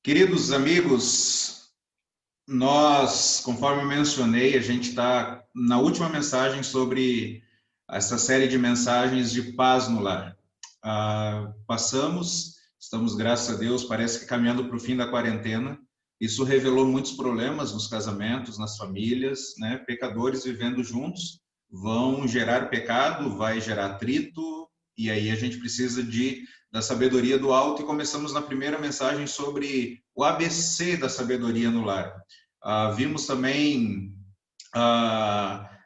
Queridos amigos, nós, conforme eu mencionei, a gente está na última mensagem sobre essa série de mensagens de paz no lar. Estamos, graças a Deus, parece que caminhando para o fim da quarentena. Isso revelou muitos problemas nos casamentos, nas famílias, né? Pecadores vivendo juntos vão gerar pecado, vai gerar atrito, e aí a gente precisa da sabedoria do alto, e começamos na primeira mensagem sobre o ABC da sabedoria no lar. Vimos também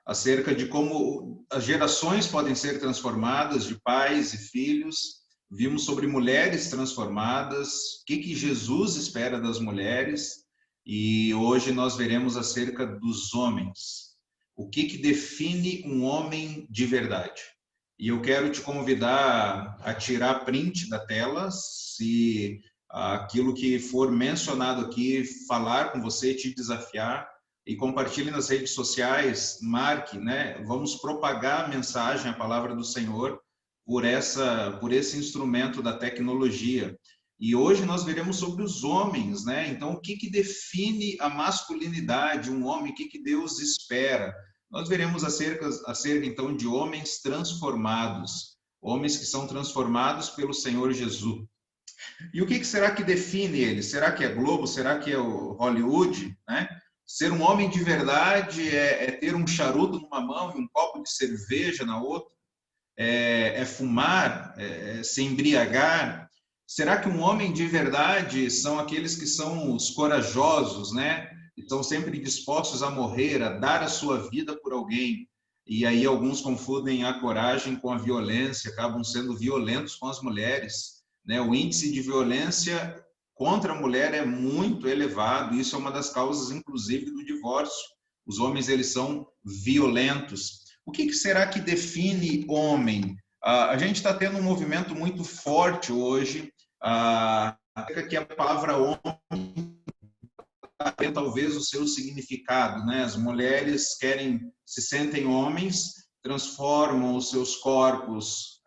acerca de como as gerações podem ser transformadas de pais e filhos. Vimos sobre mulheres transformadas, o que Jesus espera das mulheres, e hoje nós veremos acerca dos homens. O que define um homem de verdade? E eu quero te convidar a tirar print da tela, se aquilo que for mencionado aqui falar com você, te desafiar, e compartilhe nas redes sociais, marque, né? Vamos propagar a mensagem, a palavra do Senhor, por esse instrumento da tecnologia. E hoje nós veremos sobre os homens, né? Então, o que define a masculinidade, um homem, o que Deus espera? Nós veremos acerca então de homens transformados, homens que são transformados pelo Senhor Jesus. E o que será que define ele? Será que é Globo? Será que é o Hollywood? Né? Ser um homem de verdade é ter um charuto numa mão e um copo de cerveja na outra? É fumar? É se embriagar? Será que um homem de verdade são aqueles que são os corajosos, né? Estão sempre dispostos a morrer, a dar a sua vida por alguém? E aí alguns confundem a coragem com a violência, acabam sendo violentos com as mulheres, né? O índice de violência contra a mulher é muito elevado, isso é uma das causas, inclusive, do divórcio. Os homens, eles são violentos. O que será que define homem? A gente está tendo um movimento muito forte hoje, que a palavra homem tem talvez o seu significado, né? As mulheres se sentem homens, transformam os seus corpos,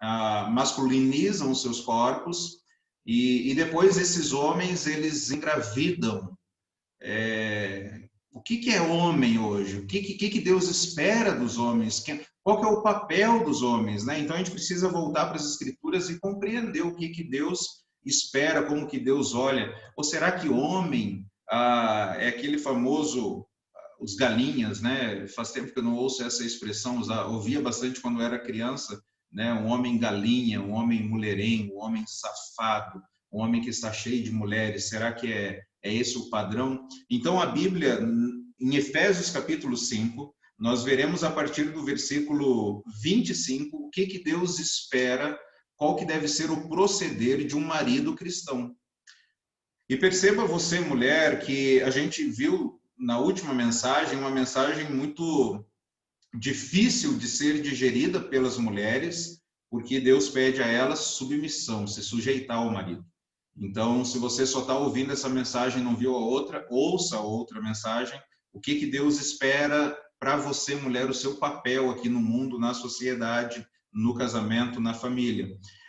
masculinizam os seus corpos, e depois esses homens, eles engravidam. O que é homem hoje? O que Deus espera dos homens? Qual que é o papel dos homens, né? Então a gente precisa voltar para as Escrituras e compreender o que Deus espera, como que Deus olha. Ou será que homem é aquele famoso os galinhas, né? Faz tempo que eu não ouço essa expressão, ouvia bastante quando eu era criança, né? Um homem galinha, um homem mulherengo, um homem safado, um homem que está cheio de mulheres. Será que é esse o padrão? Então a Bíblia, em Efésios capítulo 5, nós veremos a partir do versículo 25 o que Deus espera, qual que deve ser o proceder de um marido cristão. E perceba você, mulher, que a gente viu na última mensagem uma mensagem muito difícil de ser digerida pelas mulheres, porque Deus pede a elas submissão, se sujeitar ao marido. Então, se você só está ouvindo essa mensagem e não viu a outra, ouça a outra mensagem. O que Deus espera para você, mulher, o seu papel aqui no mundo, na sociedade, no casamento, na família.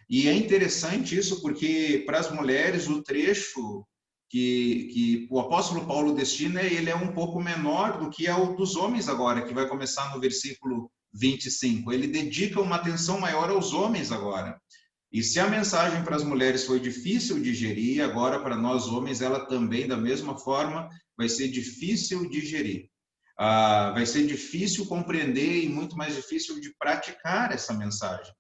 E é interessante isso porque, para as mulheres, o trecho que o apóstolo Paulo destina, ele é um pouco menor do que é o dos homens agora, que vai começar no versículo 25. Ele dedica uma atenção maior aos homens agora. E se a mensagem para as mulheres foi difícil de digerir, agora para nós homens ela também, da mesma forma, vai ser difícil de digerir. Vai ser difícil compreender e muito mais difícil de praticar essa mensagem.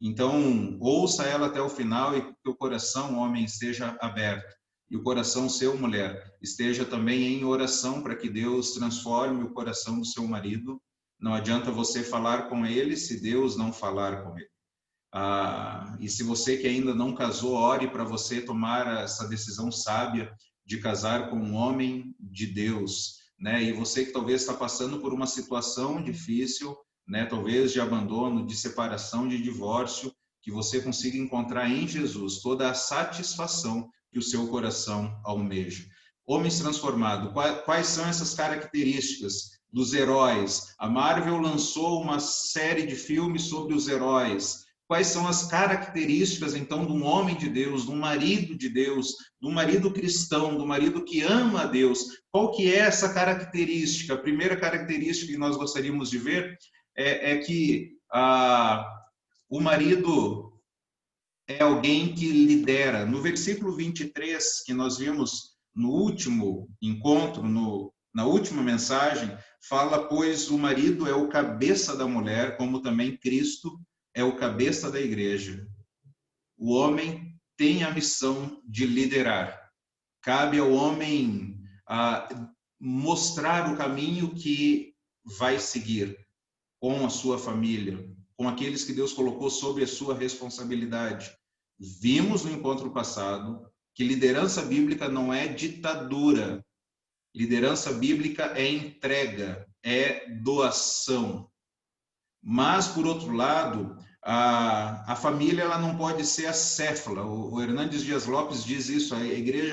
Então, ouça ela até o final e que o coração, homem, esteja aberto. E o coração seu, mulher, esteja também em oração para que Deus transforme o coração do seu marido. Não adianta você falar com ele se Deus não falar com ele. E se você que ainda não casou, ore para você tomar essa decisão sábia de casar com um homem de Deus, né? E você que talvez está passando por uma situação difícil, né? Talvez de abandono, de separação, de divórcio, que você consiga encontrar em Jesus toda a satisfação que o seu coração almeja. Homens transformados, quais são essas características dos heróis? A Marvel lançou uma série de filmes sobre os heróis. Quais são as características, então, de um homem de Deus, de um marido de Deus, de um marido cristão, de um marido que ama a Deus? Qual que é essa característica? A primeira característica que nós gostaríamos de ver é que o marido é alguém que lidera. No versículo 23, que nós vimos no último encontro, na última mensagem, fala: pois o marido é o cabeça da mulher, como também Cristo é o cabeça da igreja. O homem tem a missão de liderar. Cabe ao homem mostrar o caminho que vai seguir com a sua família, com aqueles que Deus colocou sob a sua responsabilidade. Vimos no encontro passado que liderança bíblica não é ditadura. Liderança bíblica é entrega, é doação. Mas, por outro lado, a família ela não pode ser acéfala. O Hernandes Dias Lopes diz isso: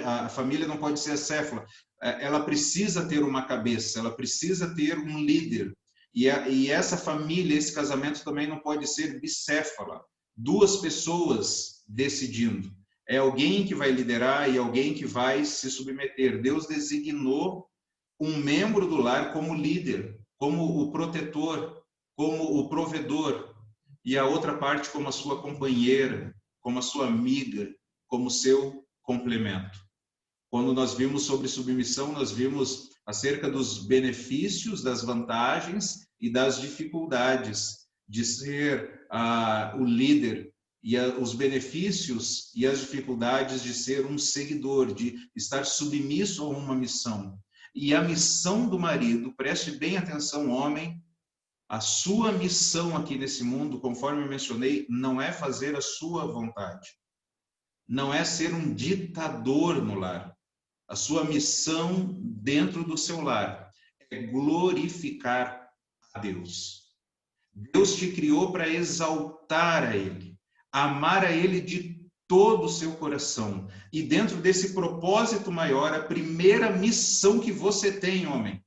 a família não pode ser acéfala. Ela precisa ter uma cabeça, ela precisa ter um líder. E essa família, esse casamento também não pode ser bicéfala. Duas pessoas decidindo. É alguém que vai liderar e alguém que vai se submeter. Deus designou um membro do lar como líder, como o protetor, como o provedor, e a outra parte como a sua companheira, como a sua amiga, como seu complemento. Quando nós vimos sobre submissão, nós vimos acerca dos benefícios, das vantagens e das dificuldades de ser o líder, e os benefícios e as dificuldades de ser um seguidor, de estar submisso a uma missão. E a missão do marido, preste bem atenção, homem, a sua missão aqui nesse mundo, conforme eu mencionei, não é fazer a sua vontade. Não é ser um ditador no lar. A sua missão dentro do seu lar é glorificar a Deus. Deus te criou para exaltar a Ele, amar a Ele de todo o seu coração. E dentro desse propósito maior, a primeira missão que você tem, homem,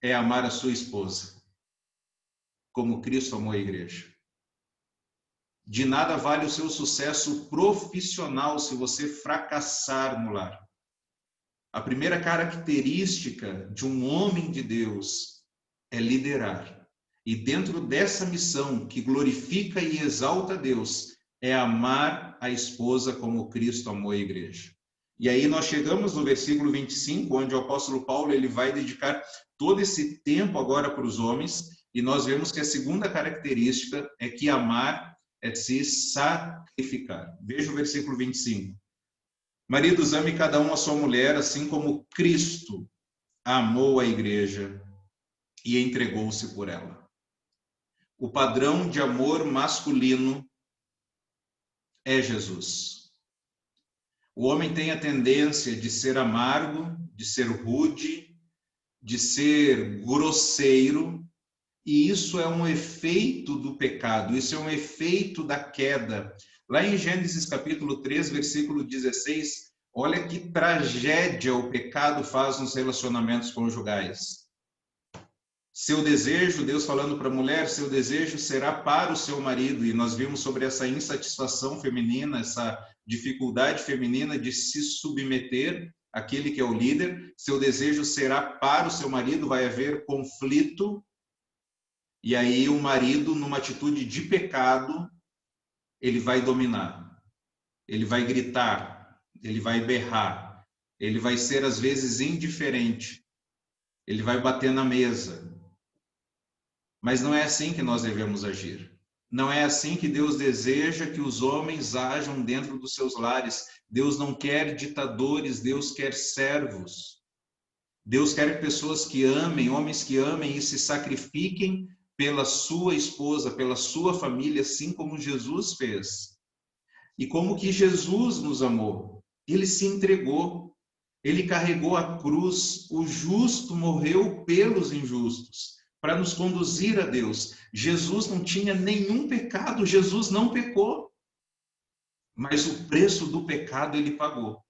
é amar a sua esposa, como Cristo amou a igreja. De nada vale o seu sucesso profissional se você fracassar no lar. A primeira característica de um homem de Deus é liderar. E dentro dessa missão que glorifica e exalta a Deus, é amar a esposa como Cristo amou a igreja. E aí nós chegamos no versículo 25, onde o apóstolo Paulo ele vai dedicar todo esse tempo agora para os homens, e nós vemos que a segunda característica é que amar é se sacrificar. Veja o versículo 25. Maridos, ame cada um a sua mulher, assim como Cristo amou a igreja e entregou-se por ela. O padrão de amor masculino é Jesus. O homem tem a tendência de ser amargo, de ser rude, de ser grosseiro, e isso é um efeito do pecado, isso é um efeito da queda. Lá em Gênesis capítulo 3, versículo 16, olha que tragédia o pecado faz nos relacionamentos conjugais. Seu desejo, Deus falando para a mulher, seu desejo será para o seu marido, e nós vimos sobre essa insatisfação feminina, essa dificuldade feminina de se submeter àquele que é o líder. Seu desejo será para o seu marido, vai haver conflito, e aí o marido, numa atitude de pecado, ele vai dominar, ele vai gritar, ele vai berrar, ele vai ser às vezes indiferente, ele vai bater na mesa. Mas não é assim que nós devemos agir. Não é assim que Deus deseja que os homens ajam dentro dos seus lares. Deus não quer ditadores, Deus quer servos. Deus quer pessoas que amem, homens que amem e se sacrifiquem pela sua esposa, pela sua família, assim como Jesus fez. E como que Jesus nos amou? Ele se entregou, ele carregou a cruz, o justo morreu pelos injustos, para nos conduzir a Deus. Jesus não tinha nenhum pecado, Jesus não pecou, mas o preço do pecado ele pagou.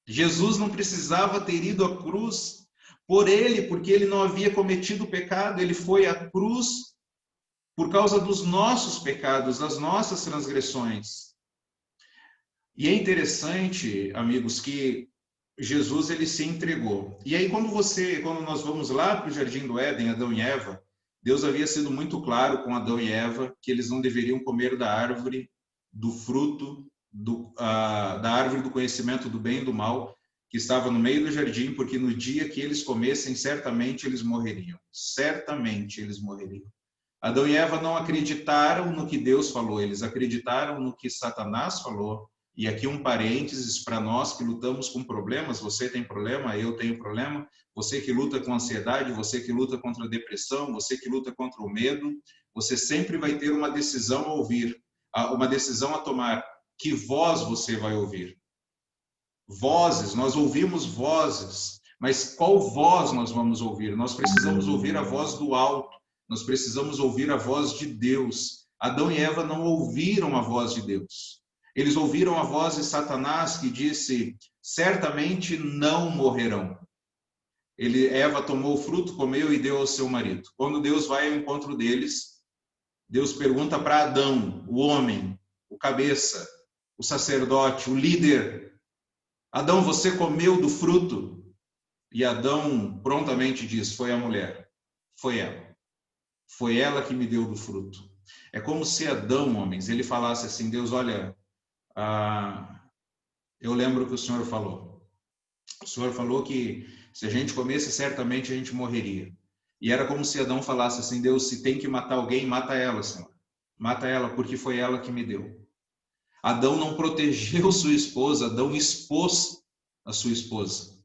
Jesus não precisava ter ido à cruz por ele, porque ele não havia cometido pecado, ele foi à cruz por causa dos nossos pecados, das nossas transgressões. E é interessante, amigos, que Jesus ele se entregou. E aí quando nós vamos lá para o Jardim do Éden, Adão e Eva, Deus havia sido muito claro com Adão e Eva que eles não deveriam comer da árvore, do fruto, da árvore do conhecimento do bem e do mal, que estava no meio do jardim, porque no dia que eles comessem, certamente eles morreriam. Certamente eles morreriam. Adão e Eva não acreditaram no que Deus falou, eles acreditaram no que Satanás falou. E aqui um parênteses para nós que lutamos com problemas, você tem problema, eu tenho problema, você que luta com ansiedade, você que luta contra a depressão, você que luta contra o medo, você sempre vai ter uma decisão a ouvir, uma decisão a tomar. Que voz você vai ouvir? Vozes, nós ouvimos vozes, mas qual voz nós vamos ouvir? Nós precisamos ouvir a voz do alto, nós precisamos ouvir a voz de Deus. Adão e Eva não ouviram a voz de Deus. Eles ouviram a voz de Satanás que disse, certamente não morrerão. Eva tomou o fruto, comeu e deu ao seu marido. Quando Deus vai ao encontro deles, Deus pergunta para Adão, o homem, o cabeça, o sacerdote, o líder, Adão, você comeu do fruto? E Adão prontamente diz, foi a mulher, foi ela. Foi ela que me deu do fruto. É como se Adão, homens, ele falasse assim, Deus, olha, eu lembro que o Senhor falou. O Senhor falou que se a gente comesse, certamente a gente morreria. E era como se Adão falasse assim, Deus, se tem que matar alguém, mata ela, Senhor. Mata ela, porque foi ela que me deu. Adão não protegeu sua esposa, Adão expôs a sua esposa.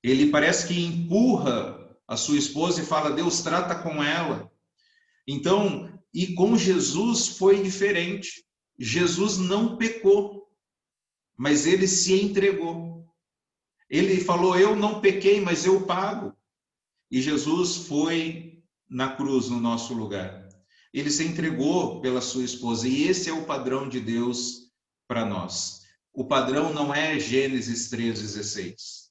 Ele parece que empurra a sua esposa e fala, Deus, trata com ela. Então, e com Jesus foi diferente. Jesus não pecou, mas ele se entregou. Ele falou, eu não pequei, mas eu pago. E Jesus foi na cruz no nosso lugar. Ele se entregou pela sua esposa, e esse é o padrão de Deus para nós. O padrão não é Gênesis 3,16,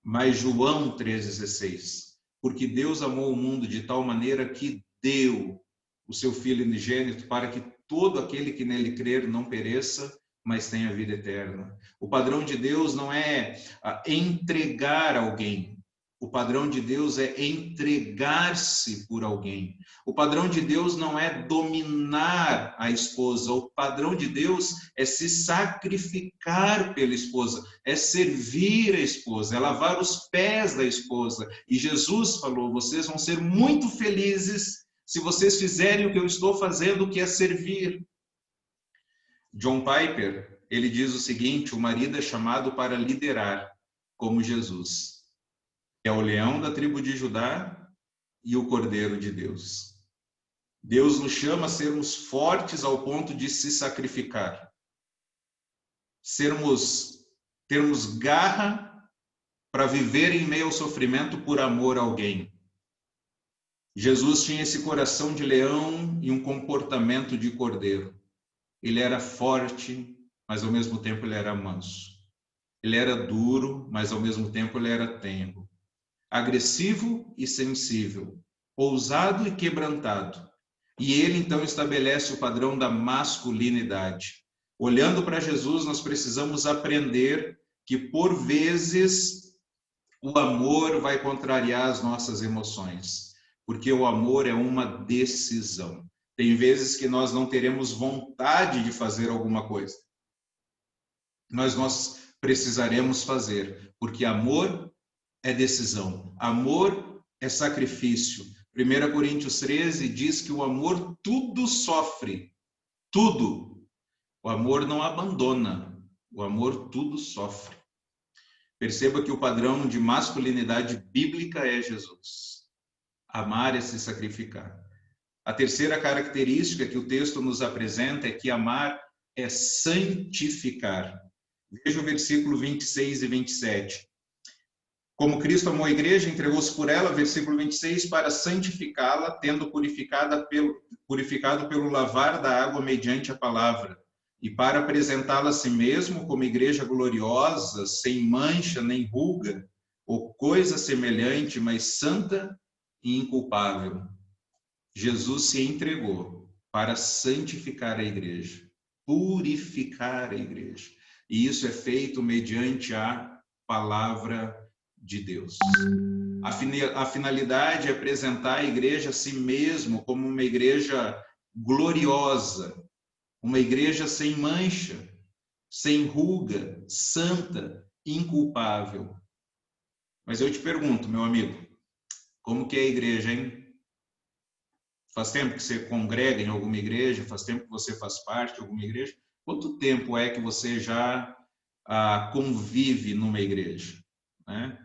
mas João 3,16. Porque Deus amou o mundo de tal maneira que deu o seu Filho unigênito para que todo aquele que nele crer não pereça, mas tenha vida eterna. O padrão de Deus não é entregar alguém. O padrão de Deus é entregar-se por alguém. O padrão de Deus não é dominar a esposa. O padrão de Deus é se sacrificar pela esposa, é servir a esposa, é lavar os pés da esposa. E Jesus falou, vocês vão ser muito felizes se vocês fizerem o que eu estou fazendo, que é servir. John Piper, ele diz o seguinte, o marido é chamado para liderar, como Jesus. É o leão da tribo de Judá e o Cordeiro de Deus. Deus nos chama a sermos fortes ao ponto de se sacrificar. Termos garra para viver em meio ao sofrimento por amor a alguém. Jesus tinha esse coração de leão e um comportamento de cordeiro. Ele era forte, mas ao mesmo tempo ele era manso. Ele era duro, mas ao mesmo tempo ele era tenro. Agressivo e sensível, ousado e quebrantado. E ele então estabelece o padrão da masculinidade. Olhando para Jesus, nós precisamos aprender que por vezes o amor vai contrariar as nossas emoções, porque o amor é uma decisão. Tem vezes que nós não teremos vontade de fazer alguma coisa, mas nós precisaremos fazer, porque amor é decisão, amor é sacrifício. 1 Coríntios 13 diz que o amor tudo sofre, tudo. O amor não abandona, o amor tudo sofre. Perceba que o padrão de masculinidade bíblica é Jesus. Amar é se sacrificar. A terceira característica que o texto nos apresenta é que amar é santificar. Veja o versículo 26 e 27. Como Cristo amou a igreja, entregou-se por ela, versículo 26, para santificá-la, tendo purificado pelo lavar da água mediante a palavra, e para apresentá-la a si mesmo como igreja gloriosa, sem mancha nem ruga, ou coisa semelhante, mas santa e inculpável. Jesus se entregou para santificar a igreja, purificar a igreja. E isso é feito mediante a palavra de Deus. A finalidade é apresentar a igreja a si mesmo como uma igreja gloriosa, uma igreja sem mancha, sem ruga, santa, inculpável. Mas eu te pergunto, meu amigo, como que é a igreja, hein? Faz tempo que você congrega em alguma igreja? Faz tempo que você faz parte de alguma igreja? Quanto tempo é que você já convive numa igreja, né?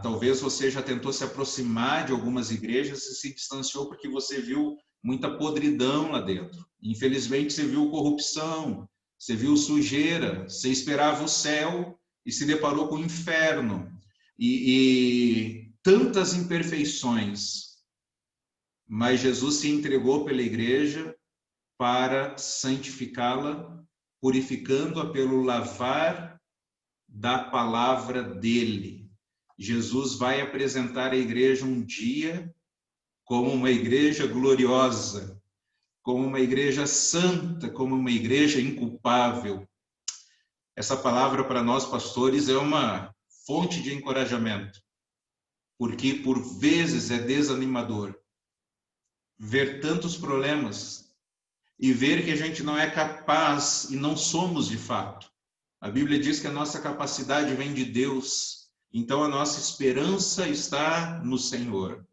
Talvez você já tentou se aproximar de algumas igrejas e se distanciou porque você viu muita podridão lá dentro. Infelizmente, você viu corrupção, você viu sujeira, você esperava o céu e se deparou com o inferno. E tantas imperfeições, mas Jesus se entregou pela igreja para santificá-la, purificando-a pelo lavar da palavra dele. Jesus vai apresentar a igreja um dia como uma igreja gloriosa, como uma igreja santa, como uma igreja inculpável. Essa palavra para nós pastores é uma fonte de encorajamento, porque por vezes é desanimador ver tantos problemas e ver que a gente não é capaz e não somos de fato. A Bíblia diz que a nossa capacidade vem de Deus, então a nossa esperança está no Senhor.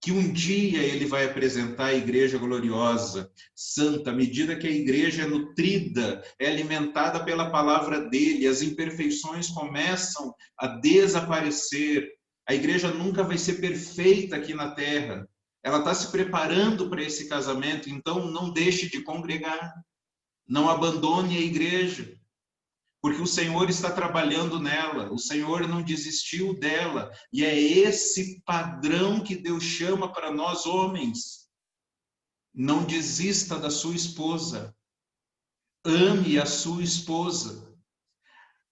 Que um dia Ele vai apresentar a igreja gloriosa, santa, à medida que a igreja é nutrida, é alimentada pela palavra dEle, as imperfeições começam a desaparecer. A igreja nunca vai ser perfeita aqui na terra. Ela está se preparando para esse casamento, então não deixe de congregar, não abandone a igreja, porque o Senhor está trabalhando nela, o Senhor não desistiu dela, e é esse padrão que Deus chama para nós homens. Não desista da sua esposa, ame a sua esposa,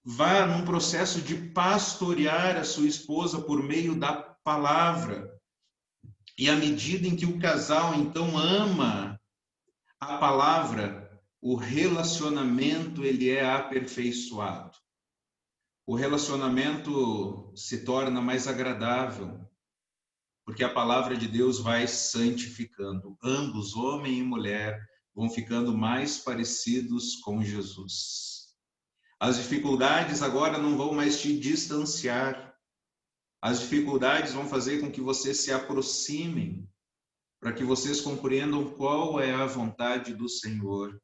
vá num processo de pastorear a sua esposa por meio da palavra, e à medida em que o casal então ama a palavra, o relacionamento ele é aperfeiçoado. O relacionamento se torna mais agradável, porque a palavra de Deus vai santificando. Ambos, homem e mulher, vão ficando mais parecidos com Jesus. As dificuldades agora não vão mais te distanciar. As dificuldades vão fazer com que vocês se aproximem, para que vocês compreendam qual é a vontade do Senhor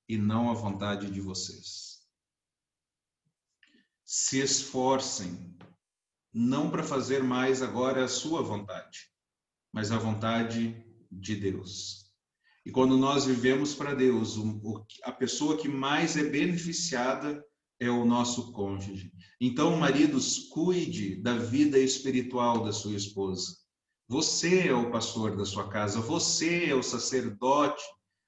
e não a vontade de vocês. Se esforcem, não para fazer mais agora a sua vontade, mas a vontade de Deus. E quando nós vivemos para Deus, a pessoa que mais é beneficiada é o nosso cônjuge. Então, maridos, cuide da vida espiritual da sua esposa. Você é o pastor da sua casa, você é o sacerdote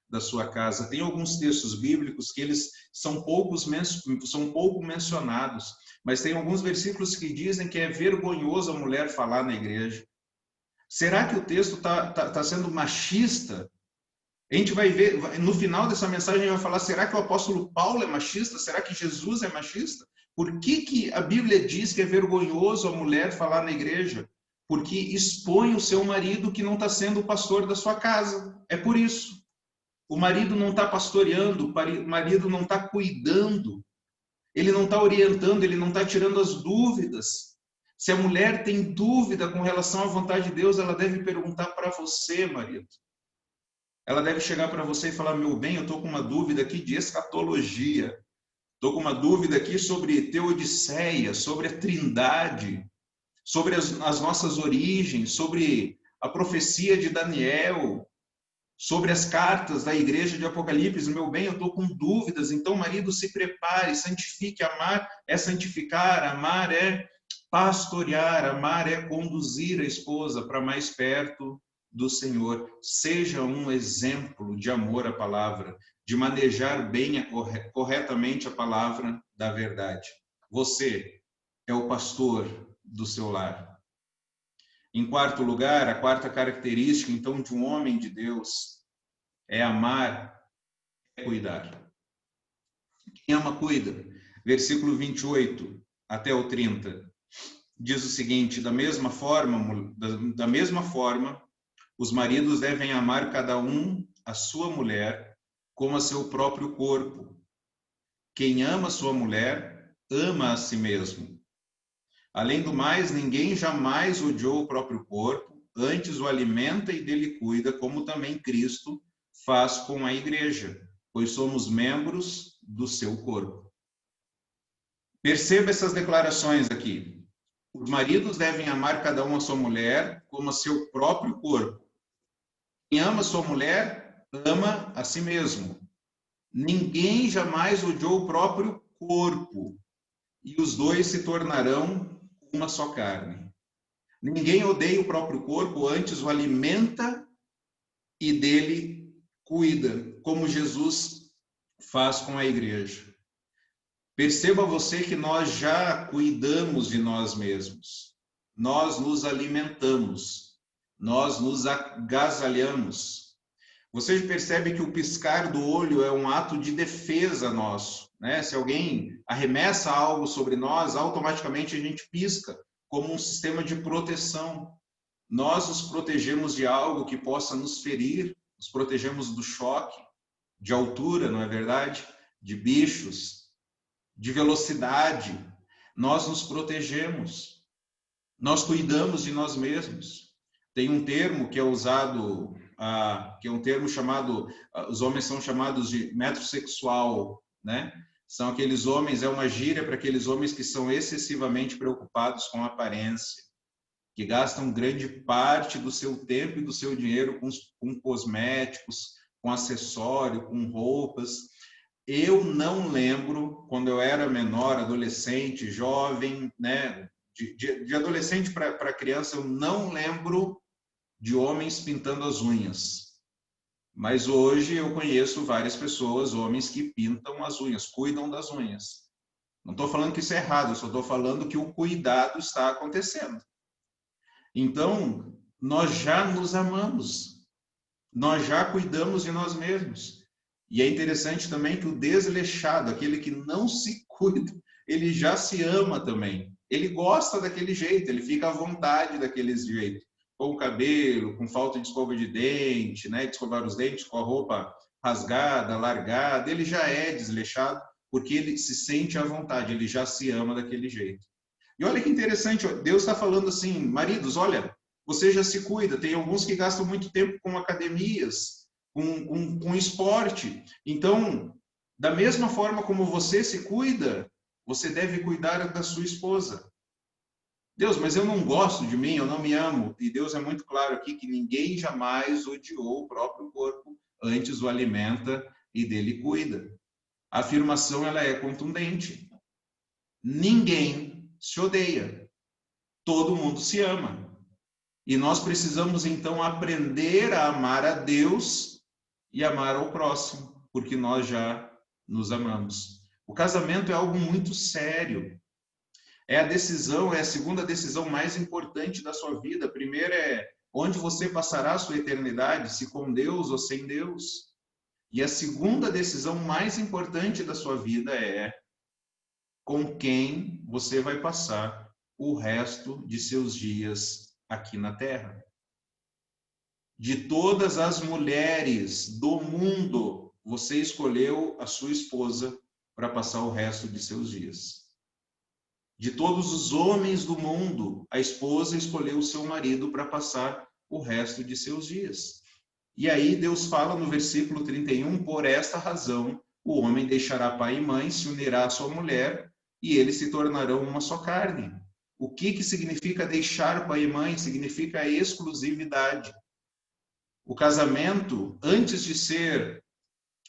da sua casa. Tem alguns textos bíblicos que eles são pouco mencionados, mas tem alguns versículos que dizem que é vergonhoso a mulher falar na igreja. Será que o texto tá sendo machista? A gente vai ver, no final dessa mensagem, a gente vai falar, será que o apóstolo Paulo é machista? Será que Jesus é machista? Por que a Bíblia diz que é vergonhoso a mulher falar na igreja? Porque expõe o seu marido que não está sendo o pastor da sua casa. É por isso. O marido não está pastoreando, o marido não está cuidando, ele não está orientando, ele não está tirando as dúvidas. Se a mulher tem dúvida com relação à vontade de Deus, ela deve perguntar para você, marido. Ela deve chegar para você e falar, meu bem, eu estou com uma dúvida aqui de escatologia, estou com uma dúvida aqui sobre teodiceia, sobre a trindade, sobre as nossas origens, sobre a profecia de Daniel, sobre as cartas da igreja de Apocalipse. Meu bem, eu estou com dúvidas, então marido, se prepare, santifique. Amar é santificar, amar é pastorear, amar é conduzir a esposa para mais perto do Senhor. Seja um exemplo de amor à palavra, de manejar bem, corretamente a palavra da verdade. Você é o pastor do seu lar. Em quarto lugar, a quarta característica, então, de um homem de Deus é amar, é cuidar. Quem ama, cuida. Versículo 28 até o 30 diz o seguinte: da mesma forma, os maridos devem amar cada um a sua mulher como a seu próprio corpo. Quem ama sua mulher, ama a si mesmo. Além do mais, ninguém jamais odiou o próprio corpo, antes o alimenta e dele cuida, como também Cristo faz com a igreja, pois somos membros do seu corpo. Perceba essas declarações aqui. Os maridos devem amar cada um a sua mulher como a seu próprio corpo. Quem ama sua mulher, ama a si mesmo. Ninguém jamais odiou o próprio corpo, e os dois se tornarão uma só carne. Ninguém odeia o próprio corpo, antes o alimenta e dele cuida, como Jesus faz com a igreja. Perceba você que nós já cuidamos de nós mesmos. Nós nos alimentamos, nós nos agasalhamos. Você percebe que o piscar do olho é um ato de defesa nosso, né? Se alguém arremessa algo sobre nós, automaticamente a gente pisca, como um sistema de proteção. Nós nos protegemos de algo que possa nos ferir, nos protegemos do choque, de altura, não é verdade? De bichos, de velocidade. Nós nos protegemos. Nós cuidamos de nós mesmos. Tem um termo que é usado, que é um termo chamado, os homens são chamados de metrosexual, né? São aqueles homens, é uma gíria para aqueles homens que são excessivamente preocupados com a aparência, que gastam grande parte do seu tempo e do seu dinheiro com cosméticos, com acessório, com roupas. Eu não lembro, quando eu era menor, adolescente, jovem, né? De adolescente para criança, eu não lembro de homens pintando as unhas. Mas hoje eu conheço várias pessoas, homens que pintam as unhas, cuidam das unhas. Não estou falando que isso é errado, eu só estou falando que o cuidado está acontecendo. Então, nós já nos amamos, nós já cuidamos de nós mesmos. E é interessante também que o desleixado, aquele que não se cuida, ele já se ama também. Ele gosta daquele jeito, ele fica à vontade daquele jeito. Com o cabelo, com falta de escova de dente, né, de escovar os dentes, com a roupa rasgada, largada, ele já é desleixado porque ele se sente à vontade, ele já se ama daquele jeito. E olha que interessante, Deus está falando assim, maridos, olha, você já se cuida. Tem alguns que gastam muito tempo com academias, com esporte. Então, da mesma forma como você se cuida, você deve cuidar da sua esposa. Deus, mas eu não gosto de mim, eu não me amo. E Deus é muito claro aqui que ninguém jamais odiou o próprio corpo, antes o alimenta e dele cuida. A afirmação ela é contundente. Ninguém se odeia. Todo mundo se ama. E nós precisamos então aprender a amar a Deus e amar ao próximo, porque nós já nos amamos. O casamento é algo muito sério. É a segunda decisão mais importante da sua vida. A primeira é onde você passará a sua eternidade, se com Deus ou sem Deus. E a segunda decisão mais importante da sua vida é com quem você vai passar o resto de seus dias aqui na Terra. De todas as mulheres do mundo, você escolheu a sua esposa para passar o resto de seus dias. De todos os homens do mundo, a esposa escolheu o seu marido para passar o resto de seus dias. E aí Deus fala no versículo 31, por esta razão, o homem deixará pai e mãe, se unirá à sua mulher, e eles se tornarão uma só carne. O que significa deixar pai e mãe? Significa exclusividade. O casamento, antes de ser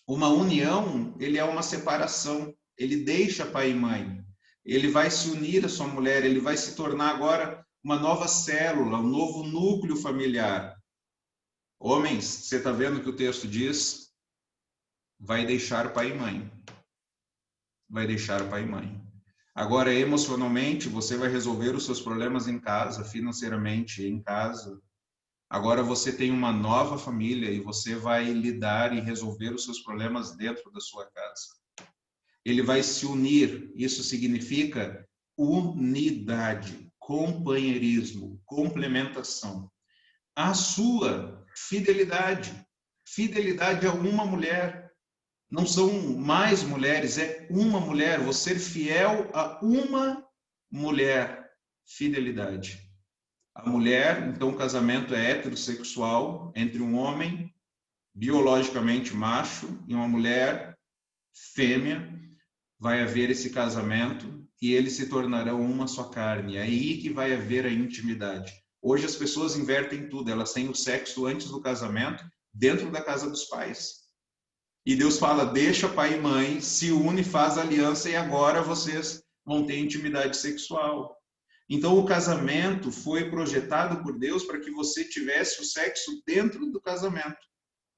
uma união, ele é uma separação. Ele deixa pai e mãe. Ele vai se unir à sua mulher, ele vai se tornar agora uma nova célula, um novo núcleo familiar. Homens, você está vendo o que o texto diz? Vai deixar pai e mãe. Vai deixar pai e mãe. Agora, emocionalmente, você vai resolver os seus problemas em casa, financeiramente em casa. Agora você tem uma nova família e você vai lidar e resolver os seus problemas dentro da sua casa. Ele vai se unir, isso significa unidade, companheirismo, complementação. A sua fidelidade. Fidelidade a uma mulher. Não são mais mulheres, é uma mulher. Você ser fiel a uma mulher. Fidelidade. A mulher, então o casamento é heterossexual entre um homem biologicamente macho e uma mulher fêmea. Vai haver esse casamento e eles se tornarão uma só carne. É aí que vai haver a intimidade. Hoje as pessoas invertem tudo, elas têm o sexo antes do casamento, dentro da casa dos pais. E Deus fala, deixa pai e mãe, se une, faz aliança e agora vocês vão ter intimidade sexual. Então o casamento foi projetado por Deus para que você tivesse o sexo dentro do casamento,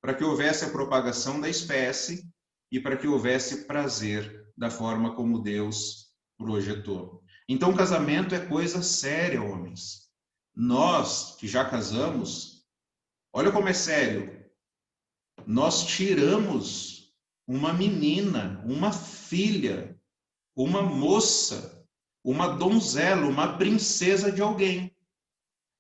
para que houvesse a propagação da espécie e para que houvesse prazer da forma como Deus projetou. Então o casamento é coisa séria, homens. Nós que já casamos, olha como é sério. Nós tiramos uma menina, uma filha, uma moça, uma donzela, uma princesa de alguém.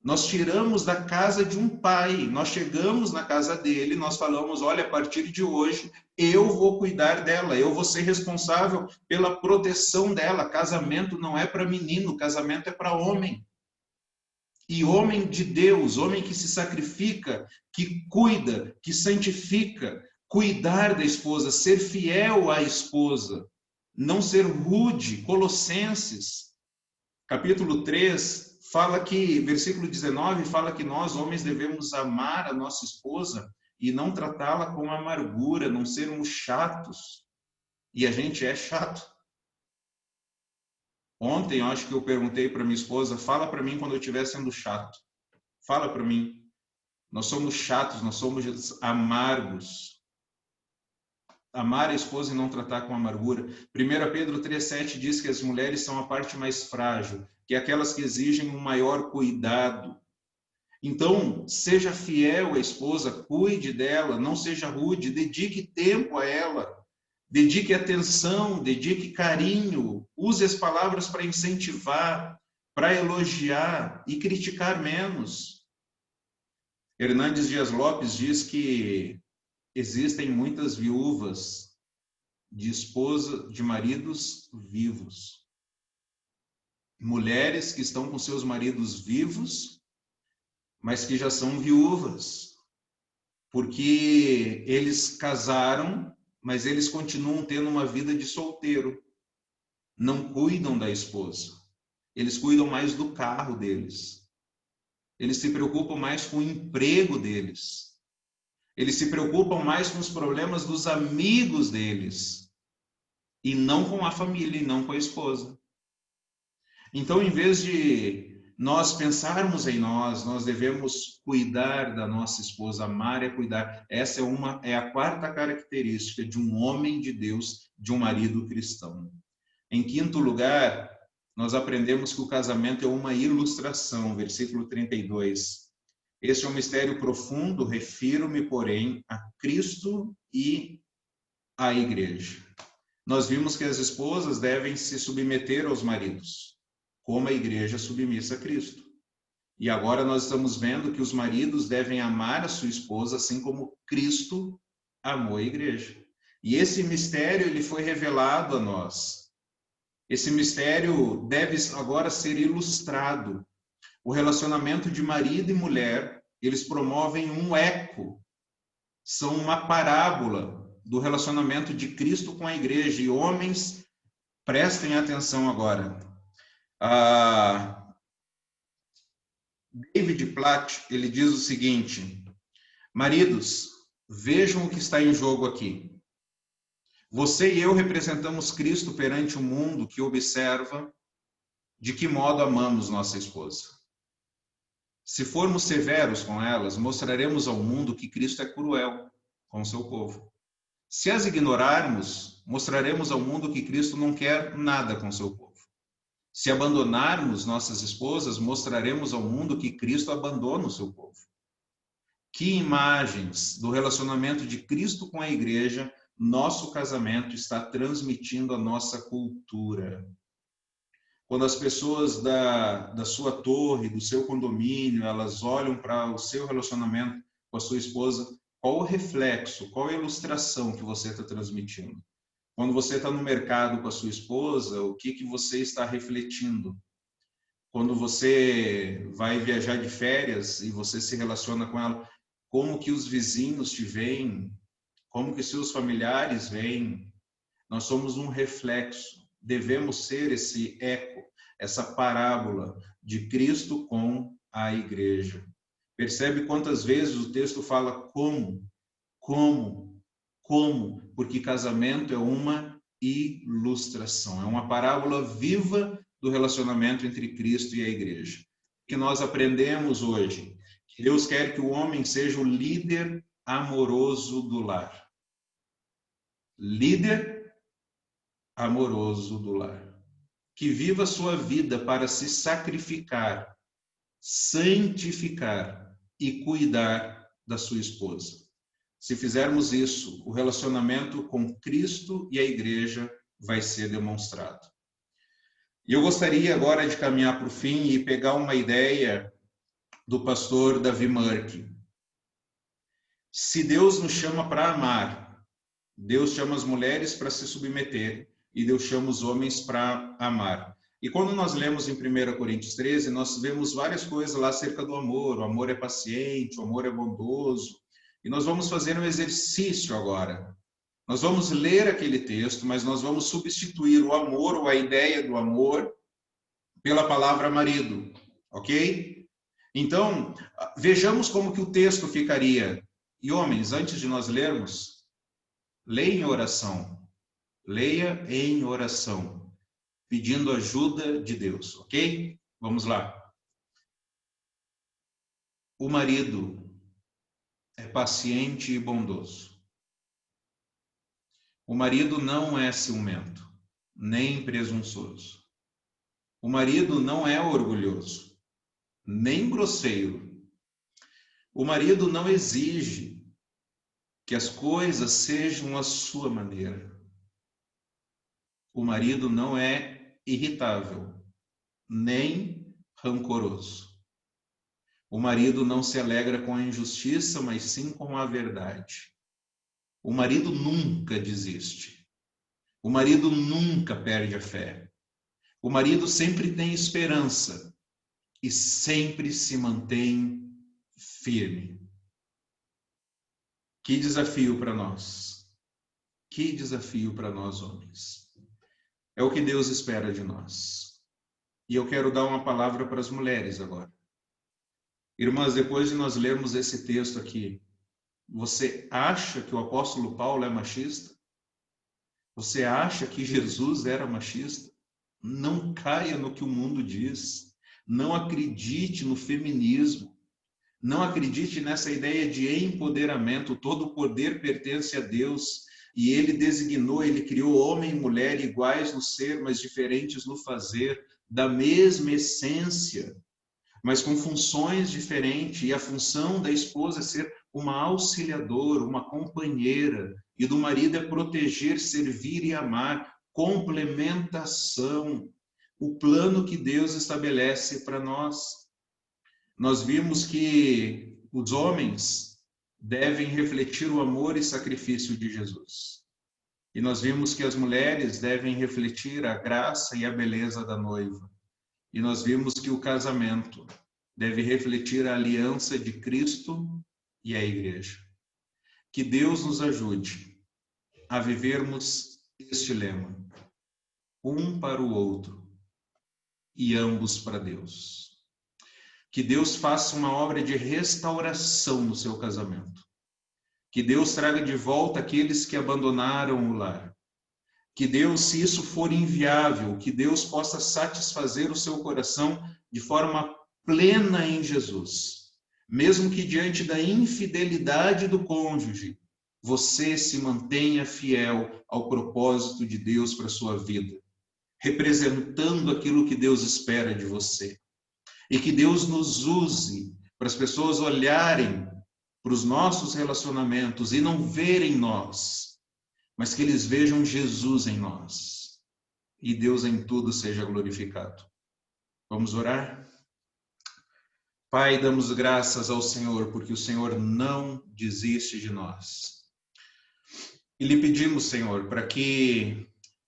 Nós tiramos da casa de um pai, nós chegamos na casa dele, nós falamos, olha, a partir de hoje, eu vou cuidar dela, eu vou ser responsável pela proteção dela. Casamento não é para menino, casamento é para homem. E homem de Deus, homem que se sacrifica, que cuida, que santifica, cuidar da esposa, ser fiel à esposa, não ser rude. Colossenses, capítulo 3, fala que, versículo 19, fala que nós, homens, devemos amar a nossa esposa e não tratá-la com amargura, não sermos chatos. E a gente é chato. Ontem, eu acho que eu perguntei para minha esposa, fala para mim quando eu estiver sendo chato. Fala para mim. Nós somos chatos, nós somos amargos. Amar a esposa e não tratar com amargura. 1 Pedro 3,7 diz que as mulheres são a parte mais frágil, que é aquelas que exigem um maior cuidado. Então, seja fiel à esposa, cuide dela, não seja rude, dedique tempo a ela, dedique atenção, dedique carinho, use as palavras para incentivar, para elogiar e criticar menos. Hernandes Dias Lopes diz que existem muitas viúvas de maridos vivos. Mulheres que estão com seus maridos vivos, mas que já são viúvas, porque eles casaram, mas eles continuam tendo uma vida de solteiro. Não cuidam da esposa. Eles cuidam mais do carro deles. Eles se preocupam mais com o emprego deles. Eles se preocupam mais com os problemas dos amigos deles. E não com a família, e não com a esposa. Então, em vez de nós pensarmos em nós, nós devemos cuidar da nossa esposa, amar é cuidar. Essa é a quarta característica de um homem de Deus, de um marido cristão. Em quinto lugar, nós aprendemos que o casamento é uma ilustração, versículo 32. Este é um mistério profundo, refiro-me, porém, a Cristo e à igreja. Nós vimos que as esposas devem se submeter aos maridos, como a igreja submissa a Cristo. E agora nós estamos vendo que os maridos devem amar a sua esposa, assim como Cristo amou a igreja. E esse mistério ele foi revelado a nós. Esse mistério deve agora ser ilustrado. O relacionamento de marido e mulher, eles promovem um eco, são uma parábola do relacionamento de Cristo com a igreja. E homens, prestem atenção agora. David Platt, ele diz o seguinte: maridos, vejam o que está em jogo aqui. Você e eu representamos Cristo perante o mundo que observa de que modo amamos nossa esposa. Se formos severos com elas, mostraremos ao mundo que Cristo é cruel com seu povo. Se as ignorarmos, mostraremos ao mundo que Cristo não quer nada com seu povo. Se abandonarmos nossas esposas, mostraremos ao mundo que Cristo abandona o seu povo. Que imagens do relacionamento de Cristo com a igreja nosso casamento está transmitindo à nossa cultura? Quando as pessoas da sua torre, do seu condomínio, elas olham para o seu relacionamento com a sua esposa, qual o reflexo, qual a ilustração que você está transmitindo? Quando você está no mercado com a sua esposa, o que você está refletindo? Quando você vai viajar de férias e você se relaciona com ela, como que os vizinhos te veem? Como que seus familiares veem? Nós somos um reflexo. Devemos ser esse eco, essa parábola de Cristo com a igreja. Percebe quantas vezes o texto fala como? Porque casamento é uma ilustração, é uma parábola viva do relacionamento entre Cristo e a igreja. O que nós aprendemos hoje? Que Deus quer que o homem seja o líder amoroso do lar. Líder amoroso do lar. Que viva a sua vida para se sacrificar, santificar e cuidar da sua esposa. Se fizermos isso, o relacionamento com Cristo e a igreja vai ser demonstrado. E eu gostaria agora de caminhar para o fim e pegar uma ideia do pastor Davi Murk. Se Deus nos chama para amar, Deus chama as mulheres para se submeter e Deus chama os homens para amar. E quando nós lemos em 1 Coríntios 13, nós vemos várias coisas lá acerca do amor. O amor é paciente, o amor é bondoso. E nós vamos fazer um exercício agora. Nós vamos ler aquele texto, mas nós vamos substituir o amor ou a ideia do amor pela palavra marido, ok? Então, vejamos como que o texto ficaria. E homens, antes de nós lermos, leia em oração. Leia em oração, pedindo ajuda de Deus, ok? Vamos lá. O marido é paciente e bondoso. O marido não é ciumento, nem presunçoso. O marido não é orgulhoso, nem grosseiro. O marido não exige que as coisas sejam à sua maneira. O marido não é irritável, nem rancoroso. O marido não se alegra com a injustiça, mas sim com a verdade. O marido nunca desiste. O marido nunca perde a fé. O marido sempre tem esperança e sempre se mantém firme. Que desafio para nós. Que desafio para nós, homens. É o que Deus espera de nós. E eu quero dar uma palavra para as mulheres agora. Irmãs, depois de nós lermos esse texto aqui, você acha que o apóstolo Paulo é machista? Você acha que Jesus era machista? Não caia no que o mundo diz. Não acredite no feminismo. Não acredite nessa ideia de empoderamento. Todo o poder pertence a Deus. E ele designou, ele criou homem e mulher iguais no ser, mas diferentes no fazer, da mesma essência, mas com funções diferentes. E a função da esposa é ser uma auxiliadora, uma companheira, e do marido é proteger, servir e amar. Complementação, o plano que Deus estabelece para nós. Nós vimos que os homens devem refletir o amor e sacrifício de Jesus. E nós vimos que as mulheres devem refletir a graça e a beleza da noiva. E nós vimos que o casamento deve refletir a aliança de Cristo e a igreja. Que Deus nos ajude a vivermos este lema: um para o outro e ambos para Deus. Que Deus faça uma obra de restauração no seu casamento. Que Deus traga de volta aqueles que abandonaram o lar. Que Deus, se isso for inviável, que Deus possa satisfazer o seu coração de forma plena em Jesus. Mesmo que diante da infidelidade do cônjuge, você se mantenha fiel ao propósito de Deus para a sua vida. representando aquilo que Deus espera de você. E que Deus nos use para as pessoas olharem para os nossos relacionamentos e não verem nós, mas que eles vejam Jesus em nós. E Deus em tudo seja glorificado. Vamos orar? Pai, damos graças ao Senhor, porque o Senhor não desiste de nós. E lhe pedimos, Senhor, para que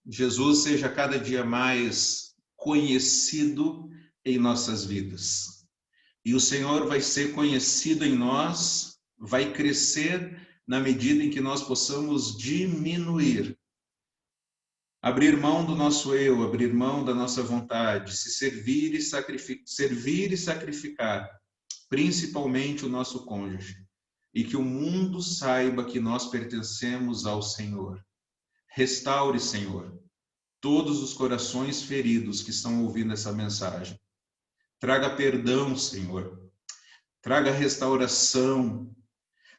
Jesus seja cada dia mais conhecido em nossas vidas. E o Senhor vai ser conhecido em nós, vai crescer na medida em que nós possamos diminuir. Abrir mão do nosso eu, abrir mão da nossa vontade, se servir e sacrificar, principalmente o nosso cônjuge. E que o mundo saiba que nós pertencemos ao Senhor. Restaure, Senhor, todos os corações feridos que estão ouvindo essa mensagem. Traga perdão, Senhor. Traga restauração.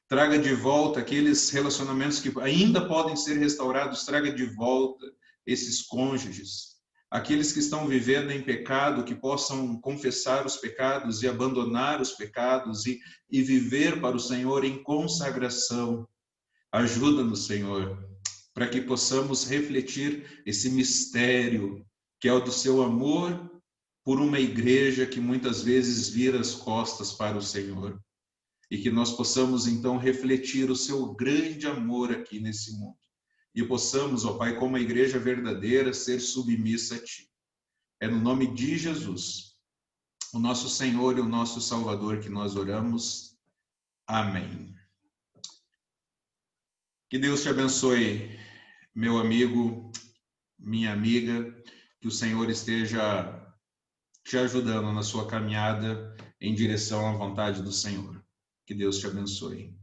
Traga de volta aqueles relacionamentos que ainda podem ser restaurados. Traga de volta esses cônjuges. Aqueles que estão vivendo em pecado, que possam confessar os pecados e abandonar os pecados e viver para o Senhor em consagração. Ajuda-nos, Senhor, para que possamos refletir esse mistério que é o do seu amor por uma igreja que muitas vezes vira as costas para o Senhor. E que nós possamos então refletir o seu grande amor aqui nesse mundo. E possamos, ó Pai, como a igreja verdadeira, ser submissa a Ti. É no nome de Jesus, o nosso Senhor e o nosso Salvador, que nós oramos. Amém. Que Deus te abençoe, meu amigo, minha amiga, que o Senhor esteja te ajudando na sua caminhada em direção à vontade do Senhor. Que Deus te abençoe.